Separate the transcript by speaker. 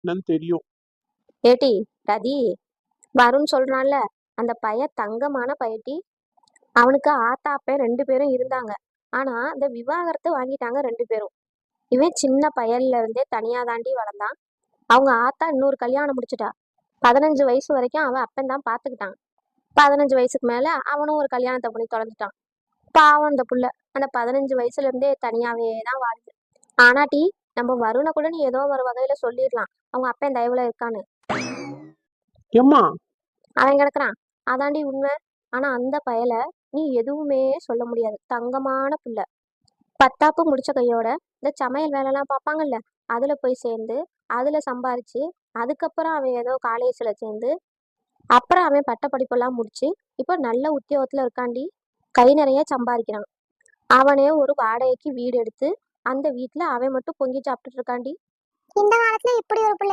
Speaker 1: என்னன்னு தெரியும்.
Speaker 2: ஏட்டி ரதி, வருண் சொல்றான்ல, அந்த தங்கமான பயட்டி. அவனுக்கு ஆத்தா அப்பன் 2 பேரும் இருந்தாங்க. ஆனா இந்த விவாகரத்து வாங்கிட்டாங்க 2 பேரும். இவன் சின்ன பயல்ல இருந்தே தனியா தாண்டி வளர்ந்தான். அவங்க ஆத்தா இன்னொரு கல்யாணம் முடிச்சிட்டா. 15 வயசு வரைக்கும் அவன் அப்பன் தான் பாத்துக்கிட்டான். 15 வயசுக்கு மேல அவனும் ஒரு கல்யாணத்தை பண்ணி தொலைஞ்சிட்டான். பாவம் அந்த புள்ள அந்த 15 வயசுல இருந்தே தனியாவே தான் வாழுது. ஆனா நம்ம வருணை கூட நீ ஏதோ ஒரு வகையில சொல்லிடலாம், அவங்க அப்பன் தயவுல இருக்கான்னு.
Speaker 1: ஏம்மா
Speaker 2: அவன் கிடக்குறான், அதாண்டி உண்மை. ஆனா அந்த பயல நீ எதுவுமே சொல்ல முடியாது. தங்கமான புள்ள. 10ஆப்பு முடிச்ச கையோட இந்த சமையல் வேலைலாம் பார்ப்பாங்கல்ல, அதுல போய் சேர்ந்து அதுல சம்பாரிச்சு, அதுக்கப்புறம் அவன் ஏதோ காலேஜ்ல சேர்ந்து, அப்புறம் அவன் பட்ட படிப்பெல்லாம் முடிச்சு இப்போ நல்ல உத்தியோகத்துல இருக்காண்டி. கை நிறைய சம்பாதிக்கிறான். அவனே ஒரு வாடகைக்கு வீடு எடுத்து அந்த வீட்டுல அவன் மட்டும் பொங்கி சாப்பிட்டுட்டு இருக்காண்டி.
Speaker 3: இந்த காலத்துல இப்படி ஒரு பிள்ளை